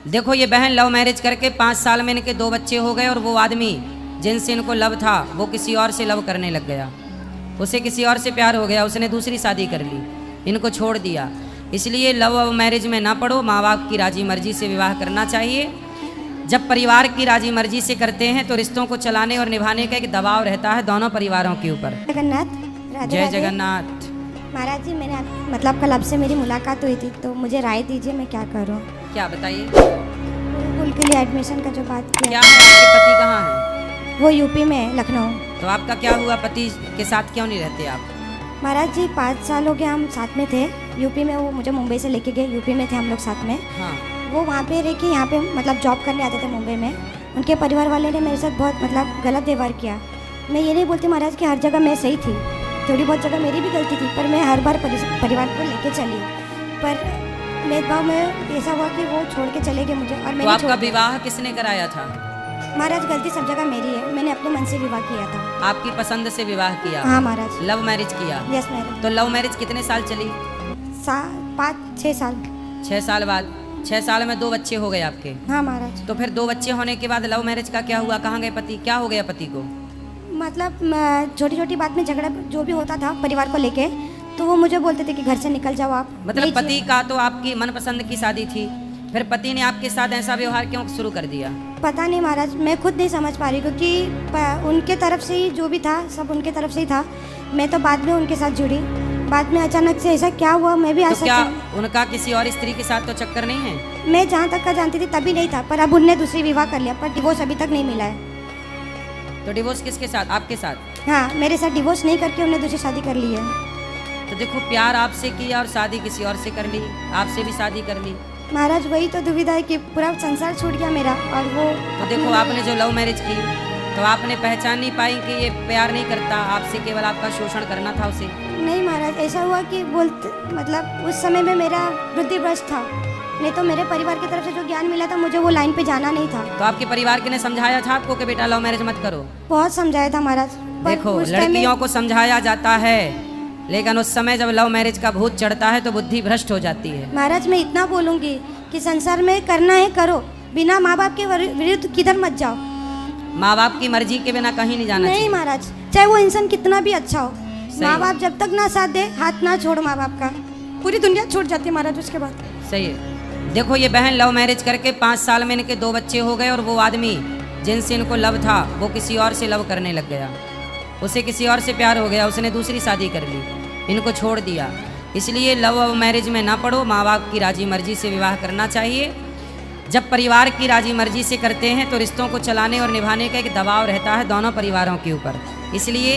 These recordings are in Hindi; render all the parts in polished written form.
देखो ये बहन लव मैरिज करके 5 साल में इनके 2 बच्चे हो गए और वो आदमी जिनसे इनको लव था वो किसी और से लव करने लग गया। उसे किसी और से प्यार हो गया, उसने दूसरी शादी कर ली, इनको छोड़ दिया। इसलिए लव मैरिज में ना पड़ो, माँ बाप की राजी मर्जी से विवाह करना चाहिए। जब परिवार की राजी मर्जी से करते हैं तो रिश्तों को चलाने और निभाने का एक दबाव रहता है दोनों परिवारों के ऊपर। जगन्नाथ, राधे जय राधे। जगन्नाथ। महाराज जी, मैंने मतलब कल आपसे मेरी मुलाकात हुई थी, तो मुझे राय दीजिए मैं क्या करूं। क्या बताइए, गुरुकुल के लिए एडमिशन का जो बात क्या किया, है, आपके पति कहाँ हैं? वो यूपी में है, लखनऊ। तो आपका क्या हुआ, पति के साथ क्यों नहीं रहते आप? महाराज जी 5 साल हो गए हम साथ में थे यूपी में। वो मुझे मुंबई से लेके गए, यूपी में थे हम लोग साथ में। हाँ। वो वहाँ पे रह के यहाँ पे मतलब जॉब करने आते थे मुंबई में। उनके परिवार वाले ने मेरे साथ बहुत मतलब गलत व्यवहार किया। मैं ये नहीं बोलती महाराज कि हर जगह मैं सही थी, थोड़ी बहुत जगह मेरी भी गलती थी, पर मैं हर बार परिवार को लेके चली। पर भेदभाव में ऐसा हुआ कि वो छोड़ के चले गए मुझे। और तो मैंने आपका विवाह किसने कराया था? महाराज गलती सब जगह मेरी है, मैंने अपने मन से विवाह किया था। आपकी पसंद से विवाह किया? हाँ महाराज। लव मैरिज किया? Yes marriage. तो लव मैरिज कितने साल चली? 5-6 साल। 6 साल बाद, 6 साल में 2 बच्चे हो गए आपके? हाँ महाराज। तो फिर 2 बच्चे होने के बाद लव मैरिज का क्या हुआ, कहाँ गए पति, क्या हो गया पति को? मतलब छोटी छोटी बात में झगड़ा जो भी होता था परिवार को लेके, तो वो मुझे बोलते थे कि घर से निकल जाओ आप। मतलब पति का तो आपकी मनपसंद की शादी थी, फिर पति ने आपके साथ ऐसा व्यवहार क्यों शुरू कर दिया? पता नहीं महाराज, मैं खुद नहीं समझ पा रही, क्योंकि उनके तरफ से ही जो भी था सब उनके तरफ से ही था। मैं तो बाद में उनके साथ जुड़ी, बाद में अचानक से ऐसा क्या हुआ मैं भी आज तो क्या उनका किसी और स्त्री के साथ तो चक्कर नहीं है? मैं जहाँ तक का जानती थी तभी नहीं था, पर अब उनने दूसरी विवाह कर लिया, पर डिवोर्स अभी तक नहीं मिला है। तो डिवोर्स किसके साथ, आपके साथ? हाँ, मेरे साथ डिवोर्स नहीं करके उन्होंने दूसरी शादी कर ली है। तो देखो, प्यार आपसे किया और शादी किसी और से कर ली, आपसे भी शादी कर ली। महाराज वही तो दुविधा है कि पूरा संसार छूट गया मेरा। और वो तो देखो, आपने जो लव मैरिज की तो आपने पहचान नहीं पाई कि ये प्यार नहीं करता, आपसे केवल आपका शोषण करना था उसे। नहीं महाराज, ऐसा हुआ कि बोलते मतलब उस समय में मेरा बुद्धिभ्रष्ट था, नहीं तो मेरे परिवार की तरफ से जो ज्ञान मिला था मुझे वो लाइन पे जाना नहीं था। तो आपके परिवार के ने समझाया था आपको कि बेटा लव मैरिज मत करो? बहुत समझाया था महाराज। देखो, लड़कियों को समझाया जाता है, लेकिन उस समय जब लव मैरिज का भूत चढ़ता है तो बुद्धि भ्रष्ट हो जाती है। महाराज मैं इतना बोलूंगी कि संसार में करना है करो, बिना माँ बाप के विरुद्ध किधर मत जाओ। माँ बाप की मर्जी के बिना कहीं नहीं जाना नहीं चाहिए। महाराज, चाहे वो इंसान कितना भी अच्छा हो, माँ बाप जब तक ना साथ दे, हाथ ना छोड़ माँ बाप का, पूरी दुनिया छूट जाती है महाराज उसके बाद। सही है। देखो ये बहन लव मैरिज करके 5 साल में इनके 2 बच्चे हो गए और वो आदमी जिनसे इनको लव था वो किसी और से लव करने लग गया। उसे किसी और से प्यार हो गया, उसने दूसरी शादी कर ली, इनको छोड़ दिया। इसलिए लव मैरिज में ना पड़ो, माँ बाप की राजी मर्जी से विवाह करना चाहिए। जब परिवार की राजी मर्जी से करते हैं तो रिश्तों को चलाने और निभाने का एक दबाव रहता है दोनों परिवारों के ऊपर। इसलिए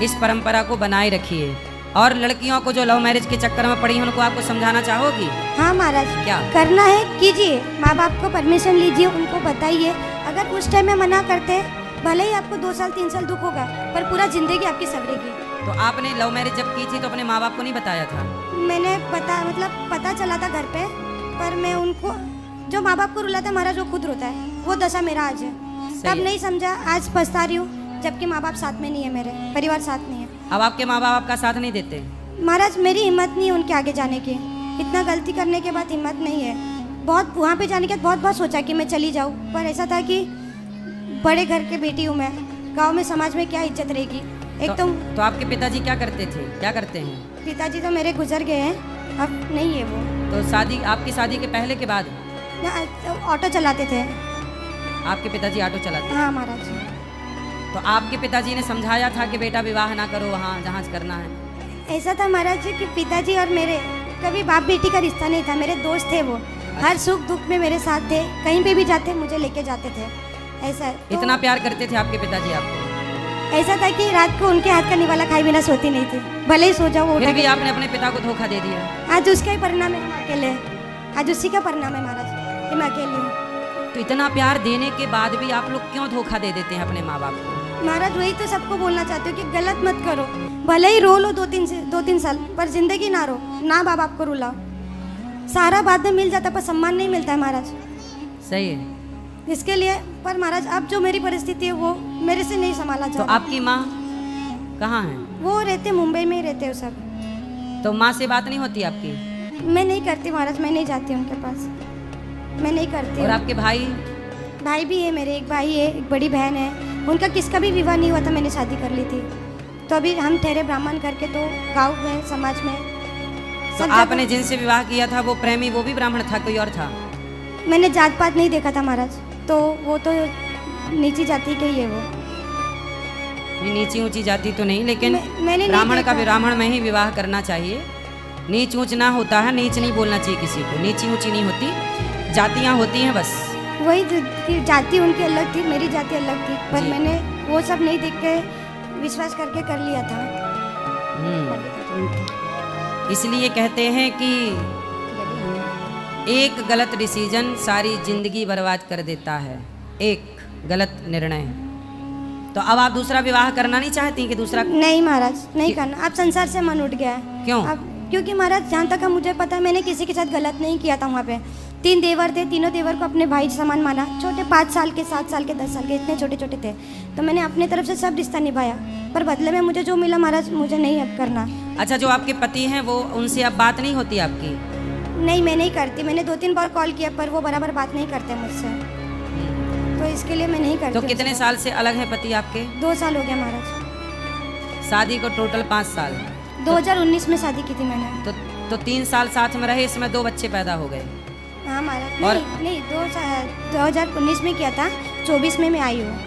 इस परंपरा को बनाए रखिए। और लड़कियों को जो लव मैरिज के चक्कर में पड़ी हैं उनको आपको समझाना चाहोगी? हाँ महाराज, क्या करना है कीजिए, माँ बाप को परमिशन लीजिए, उनको बताइए। अगर उस टाइम में मना करते, भले ही आपको 2 साल 3 साल दुख होगा, पर पूरा जिंदगी आपकी सवरेगी। तो आपने लव मैरिज जब की थी तो अपने माँ बाप को नहीं बताया था? मैंने पता चला था घर पे, पर मैं उनको, जो माँ बाप को रुलाता है महाराज वो खुद रोता है, वो दशा मेरा आज है। तब नहीं समझा, आज पछता रही हूँ, जबकि माँ बाप साथ में नहीं है, मेरे परिवार साथ नहीं है। अब आपके माँ बाप आपका साथ नहीं देते? महाराज मेरी हिम्मत नहीं है उनके आगे जाने की, इतना गलती करने के बाद हिम्मत नहीं है। बहुत वहाँ पे जाने के बाद बहुत सोचा कि मैं चली जाऊँ, पर ऐसा था कि बड़े घर के बेटी हूँ मैं, गाँव में समाज में क्या इज्जत रहेगी। एक तो आपके पिताजी क्या करते थे, क्या करते हैं? पिताजी तो मेरे गुजर गए हैं, अब नहीं है वो। तो शादी, आपकी शादी के पहले के बाद? ऑटो चलाते थे। आपके पिताजी ऑटो चलाते? हाँ महाराज। तो आपके पिताजी ने समझाया था कि बेटा विवाह ना करो वहाँ जहाँ करना है? ऐसा था महाराज जी कि पिताजी और मेरे कभी बाप बेटी का रिश्ता नहीं था, मेरे दोस्त थे वो। हर सुख दुख में मेरे साथ थे, कहीं पे भी जाते मुझे लेके जाते थे। ऐसा तो इतना प्यार करते थे आपके पिताजी आपको? ऐसा था कि रात को उनके हाथ का निवाला खाए बिना सोती नहीं थी, भले ही सो जाओ वो। फिर भी आपने अपने पिता को धोखा दे दिया। आज उसका ही परिणाम है, हम अकेले, आज उसी का परिणाम है महाराज, मैं अकेली हूँ। तो इतना प्यार देने के बाद भी आप लोग क्यों धोखा दे देते हैं अपने माँ बाप को? महाराज वही तो सबको बोलना चाहती हूँ कि गलत मत करो, भले ही रो लो 2-3 साल, पर जिंदगी ना रो, ना बाप आपको रुलाओ। सारा बाद में मिल जाता पर सम्मान नहीं मिलता है महाराज। सही है। इसके लिए पर महाराज अब जो मेरी परिस्थिति है वो मेरे से नहीं संभाला जा तो रहा। आपकी माँ कहाँ है? वो रहते मुंबई में ही रहते हो सब। तो माँ से बात नहीं होती आपकी? मैं नहीं करती महाराज, मैं नहीं जाती उनके पास। मैं नहीं करती और हूँ। आपके भाई? भाई भी है मेरे, एक भाई है, एक बड़ी बहन है। उनका किसका भी विवाह नहीं हुआ था, मैंने शादी कर ली थी। तो अभी हम ठहरे ब्राह्मण करके, तो गांव में समाज में तो सब आपने जगह- जिनसे विवाह किया था वो प्रेमी, वो भी ब्राह्मण था, कोई और था? मैंने जात पात नहीं देखा था महाराज, तो वो तो नीची जाति के ही है वो। ये नीची ऊंची जाति तो नहीं, लेकिन मैंने नहीं ब्राह्मण का देखा। ब्राह्मण में ही विवाह करना चाहिए। नीच ऊंच ना होता है, नीच नहीं बोलना चाहिए किसी को, नीची ऊंची नहीं होती, जातियां होती हैं बस। वही जाति उनकी अलग थी, मेरी जाति अलग थी, पर जी। मैंने वो सब नहीं देख के विश्वास करके कर लिया था। इसलिए कहते हैं कि एक गलत डिसीजन सारी जिंदगी बर्बाद कर देता है, एक गलत निर्णय। तो अब आप दूसरा विवाह करना नहीं चाहती कि दूसरा? नहीं महाराज, नहीं करना। अब संसार से मन उठ गया है। क्यों? अब क्योंकि महाराज जहाँ तक मुझे पता है, मैंने किसी के साथ गलत नहीं किया था। वहाँ पे 3 देवर थे, तीनों देवर को अपने भाई समान माना। छोटे 5 साल के, 7 साल के, 10 साल के, इतने छोटे छोटे थे। तो मैंने अपने तरफ से सब रिश्ता निभाया, पर बदले में मुझे जो मिला महाराज, मुझे नहीं अब करना। अच्छा, जो आपके पति हैं वो, उनसे अब बात नहीं होती आपकी? नहीं, मैं नहीं करती। मैंने 2-3 बार कॉल किया, पर वो बराबर बात नहीं करते मुझसे, तो इसके लिए मैं नहीं करती। तो कितने साल से अलग हैं पति आपके? 2 साल हो गया महाराज। शादी को टोटल 5 साल। 2019 में शादी की थी मैंने। तो 3 साल साथ में रहे, इसमें 2 बच्चे पैदा हो गए। हाँ महाराज। और- नहीं, 2019 में किया था, 24 में मैं आई हूँ।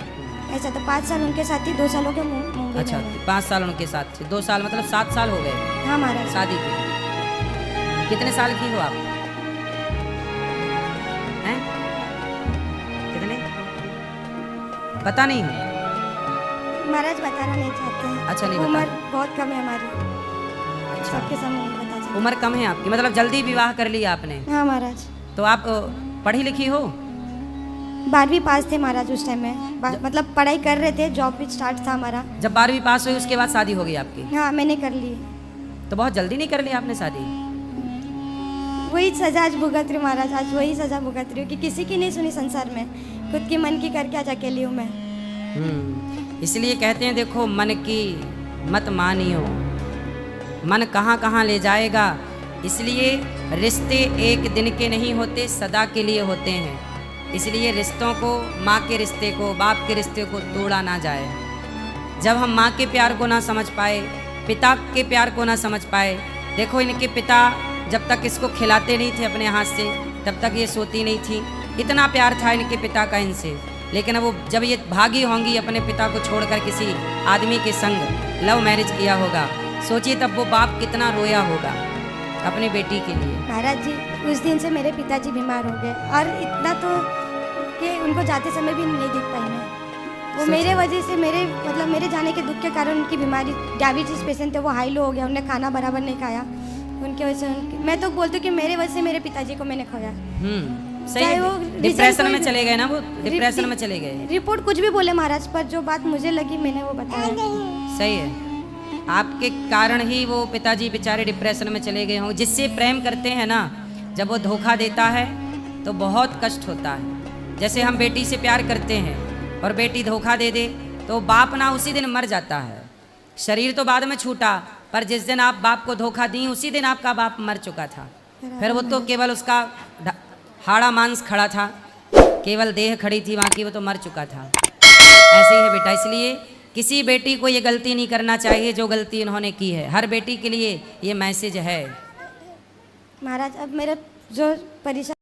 ऐसा तो 5 साल उनके साथ थी, 2 साल हो गए मुंबई अच्छा, में। 5 साल उनके साथ थे, 2 साल मतलब 7 साल हो गए हाँ महाराज। शादी के। कितने साल की हो आप? हैं? कितने? पता नहीं है? महाराज बताना नहीं चाहते हैं। अच्छा, नहीं उम्र बता। बहुत कम है हमारी, अच्छा, सबके सामने नहीं बता सकते। उम्र कम है आपकी, मतलब जल्दी विवाह कर लिया आपने। हाँ महाराज। तो आप पढ़ी लिखी हो? 12वीं पास थे महाराज उस टाइम में। मतलब पढ़ाई कर रहे थे, जॉब भी स्टार्ट था हमारा। जब 12वीं पास हुई उसके बाद शादी हो गई आपकी? हाँ, मैंने कर ली। तो बहुत जल्दी नहीं कर ली आपने शादी? वही सजा आज भुगत रही हूँ महाराज, आज वही सजा भुगत रही हूँ कि किसी की नहीं सुनी संसार में, खुद की मन की करके आज अकेली हूँ मैं। इसलिए कहते हैं देखो, मन की मत मानियो, मन कहाँ कहाँ ले जाएगा। इसलिए रिश्ते एक दिन के नहीं होते, सदा के लिए होते हैं। इसलिए रिश्तों को, माँ के रिश्ते को, बाप के रिश्ते को तोड़ा ना जाए। जब हम माँ के प्यार को ना समझ पाए, पिता के प्यार को ना समझ पाए। देखो, इनके पिता जब तक इसको खिलाते नहीं थे अपने हाथ से, तब तक ये सोती नहीं थी। इतना प्यार था इनके पिता का इनसे। लेकिन अब वो जब ये भागी होंगी अपने पिता को छोड़कर किसी आदमी के संग, लव मैरिज किया होगा, सोचिए तब वो बाप कितना रोया होगा अपनी बेटी के लिए। महाराज जी, उस दिन से मेरे पिताजी बीमार हो गए, और इतना तो कि उनको जाते समय भी नहीं देख पाई मैं। वो मेरे वजह से, मेरे जाने के दुख के कारण उनकी बीमारी, डायबिटीज पेशेंट थे, वो हाई लो हो गया। उन्हें खाना बराबर नहीं खाया, उनके वजह से मैं तो बोलती हूँ कि मेरे वजह से मेरे पिताजी को मैंने खोया। सही चाहे है। वो डिप्रेशन कोई में भी- चले गए ना, वो डिप्रेशन में चले गए। रिपोर्ट कुछ भी बोले महाराज, पर जो बात मुझे लगी मैंने वो बताया। सही है, आपके कारण ही वो पिताजी बेचारे डिप्रेशन में चले गए हों। जिससे प्रेम करते हैं ना, जब वो धोखा देता है तो बहुत कष्ट होता है। जैसे हम बेटी से प्यार करते हैं और बेटी धोखा दे दे, तो बाप ना उसी दिन मर जाता है। शरीर तो बाद में छूटा, पर जिस दिन आप बाप को धोखा दी, उसी दिन आपका बाप मर चुका था। फिर वो तो केवल उसका हाड़ा मांस खड़ा था, केवल देह खड़ी थी, बाकी वो तो मर चुका था। ऐसे ही है बेटा। इसलिए किसी बेटी को ये गलती नहीं करना चाहिए जो गलती इन्होंने की है। हर बेटी के लिए ये मैसेज है। महाराज, अब मेरा जो परेशान